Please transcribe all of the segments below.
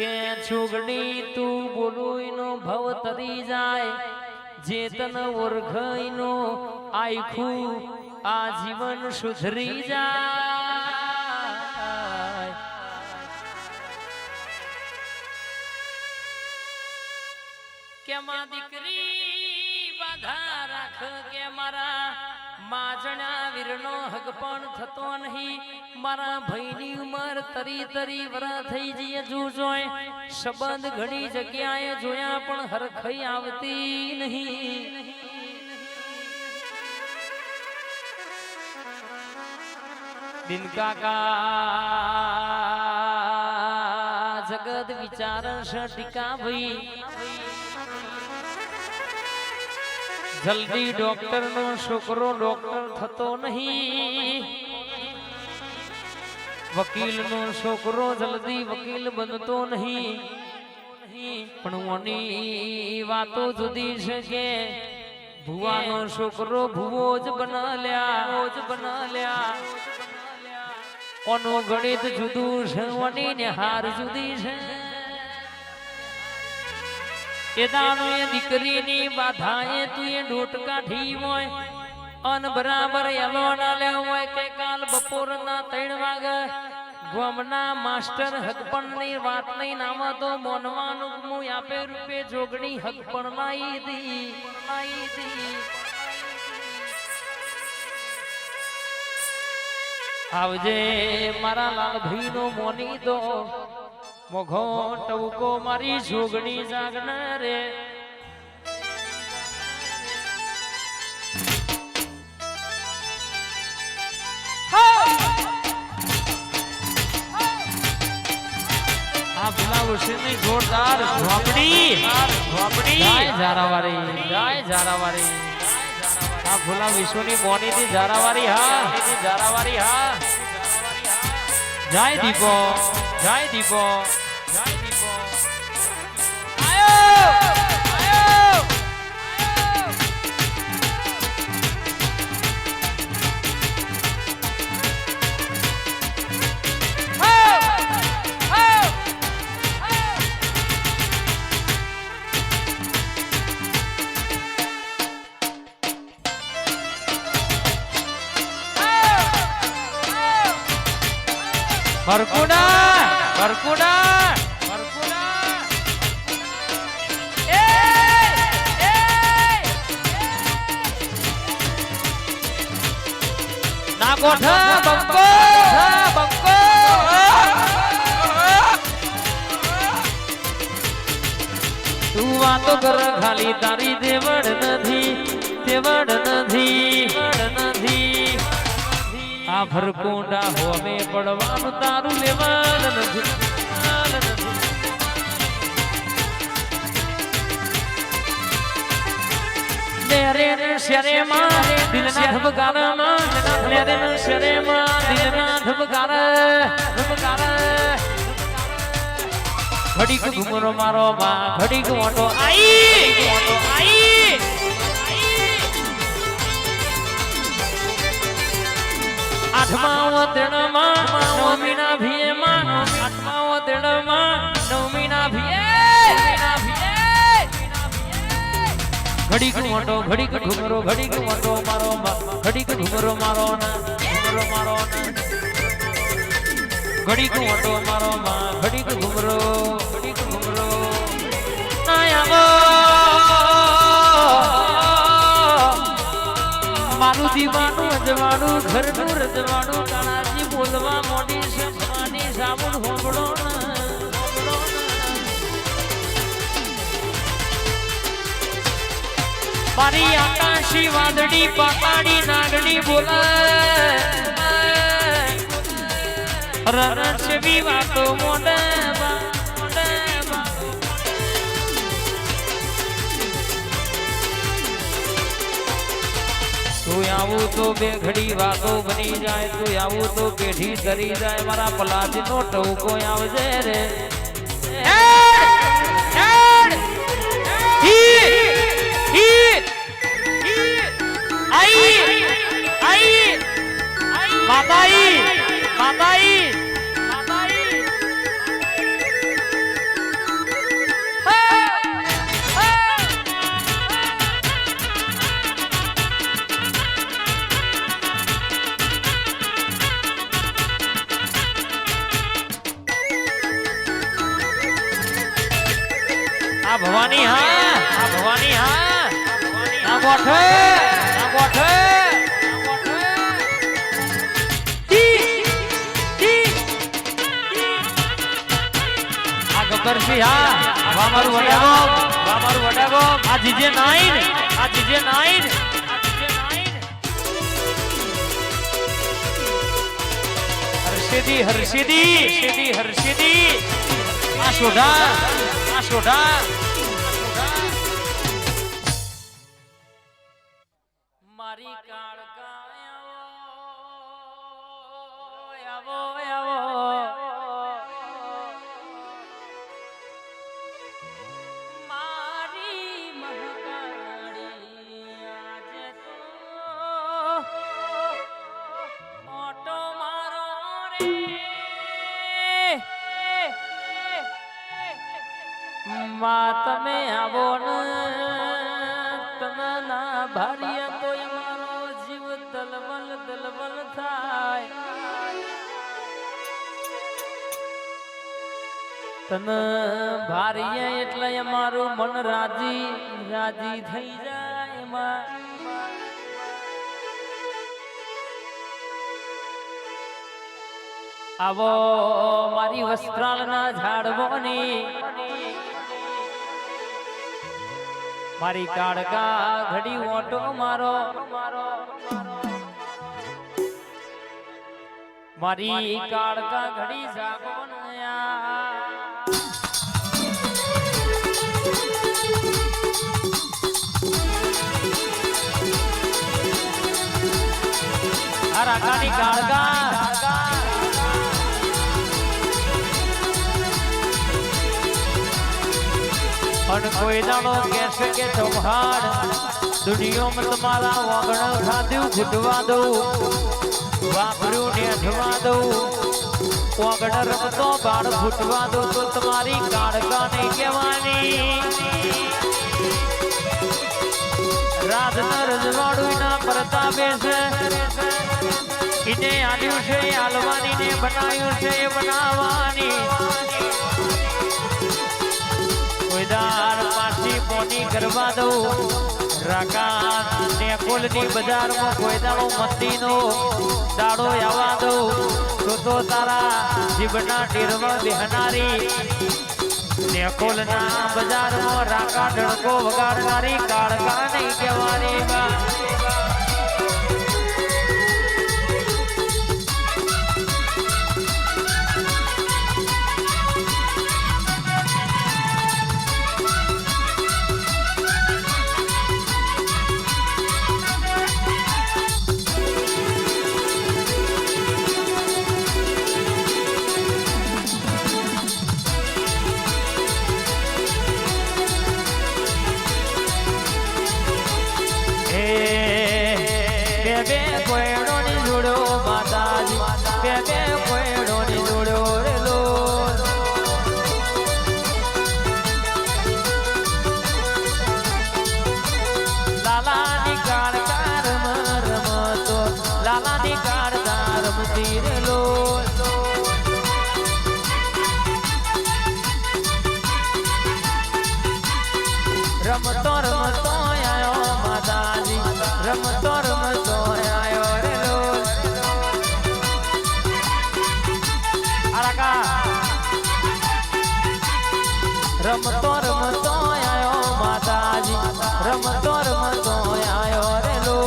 કે છોગડી તું બોલુઈનો ભવ તરી જાય જેતન ઓરઘઈનો આખું આ જીવન સુધરી જાય કે માં દીકરી બાધા રાખ કે મારા માજણા વીરનો હક પણ થતો નહીં મારા ભાઈની ઉંમર તરી તરી વરા થઈ જઈએ જોય સંબંધ ઘણી જગ્યાએ જોયા પણ હરખઈ આવતી નહીં દિન કાકા જગત વિચારશ ટીકા ભાઈ જલ્દી ડોક્ટર નો છોકરો ડોક્ટર થતો નહીં વકીલ નો છોકરો જલ્દી વકીલ બનતો નહીં પણ ઓની વાતો જુદી છે કે ભુવાનો છોકરો ભુવો જ બનાલ્યા ઓનો ગણિત જુદું છે ઓની ને હાર જુદી છે એ દાનો એ દીકરીની બાધાએ તું એ ડોટ કાઢી હોય અન બરાબર એલો ના લે હોય કે કાલ બપોરના 3 વાગે ગોમના માસ્ટર હકપણની વાત નહીં નામ તો મોનવાનું હું આપે રૂપે જોગણી હકપણ લાઈ દી આવજે મારા લાલભાઈ નો મોની દો મોઘો ટવકો મારી જોગણી જાગના રે આ બોલાવો છે નહીં જોરદાર ઝોપડી ગાય જારાવારી આ ભોલા વિશ્વની મોની થી જારાવારી હા જય દીપો Barkuda na kotha bangko તું વાતો કર ખાલી તારી દેવડ નથી આ ભરકોંડા હોમે પડવાનું તારું લેવાનું નથી લેરે શરેમાં દિલના ધબકારામાં લેરે શરેમાં દિલના ધબકારા ઘડીક ઘુમરો મારો માં ઘડીક મોટો આઈ આઠમા તેણમાં નવમીના ભીએમાં આઠમા તેણમાં નવમીના ભીએ ઘડીક મોટો ઘડીક ઘુમરો ઘડીક મોટો મારો ઘડીક ઘુમરો મારો ઘડીક મોટો મારો માં ઘડીક ઘુમરો મારું દીવાનું અજવાડું ઘરનું રજવાડું કાણાજી બોલવા મોડી સપવાની સાબુન હોબળો મારી આકાશી વાદળી પાતાડી નાગડી બોલાય રણસવી વાતો મોડા તું આવું તો બે ઘડી વાતો બની જાય તું આવું તો પેઢી ધરી જાય મારા પલાજી નો ટવકો આવજે રે આ ભવાની હા આ ભવાની હા આ ગોઠે આ ગોઠે આ ગબ્બરસિંહ હા વા મારું વડાગો વા મારું વડાગો આ જીજે 9 આ જીજે 9 હર્ષિદી આ શોઢા મારી કાળકા આવો મારી મહકાળી આજે તો ઓટો મારો રે માં તમે આવો ને તમે ના ભારીએ તો મારો જીવ દલબલ થાય તને ભારીએ એટલે અમારું મન રાજી થઈ જાય એમાં આવો મારી વસ્ત્રાલના ઝાડવોની મારી કાળકા ઘડી ઓટો મારો મારી કાળકા ઘડી જાગો આ રાકાની કાળકા અને કોઈ દાડો કહેશે કે ચૌહાણ દુનિયામાં તમારા વાગણ ખાધું ફૂટવા દઉં વાપર્યું ને અઠવા દઉં વાગણ રમતો બાળ ફૂટવા દઉં તો તમારી કાળકા નહીં કહેવાની રાતના રજવાડું ના પ્રતાપે છે એને આલ્યું છે આલવાની ને બનાવ્યું છે બનાવવાની કોઈદાર પાછી પોની કરવા દઉં રાકા ને કોલની બજારમાં કોઈદાળો મંદીનો દાડો આવવા દઉં તો તારા જીવના ટેરવા બેહનારી ને કોલના બજારમાં રાકા ડણકો વગાડનારી કાળકા નહીં કહેવાની બે કોયડો ની જોડો માતાજી બે કોયડો ની જોડો રે લો લાલાની કાળકા રમતો લાલાની કાળકા રમતી રે લો રમતો આયો માતાજી રમતો આયો રે લો આરાકા રમતો આયો માતાજી રમતો આયો રે લો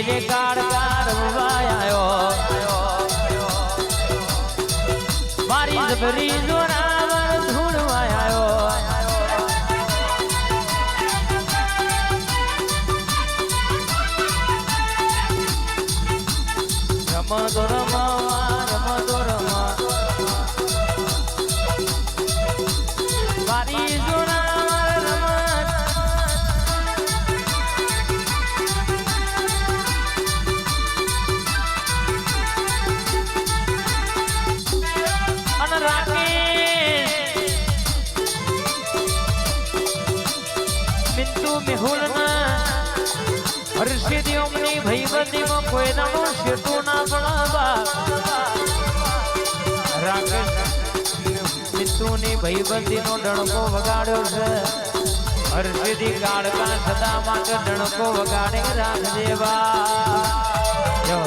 રે કાળકા રમવાયો મારી જબરી જોરાવર ધૂળવાયો રમતો રમવા મારી જોરાવર રમત રાખી મિંતુ મેહુલ ના હર્ષિદી ઓમની ભઈબંધી માં કોઈ દાણો શેઠું ના પડવા રાકેશ મિંતુની ભઈબંધી નો ડણકો વગાડ્યો છે હર્ષિદી કાળકા સદા માટે ડણકો વગાડી રાખજે બા જો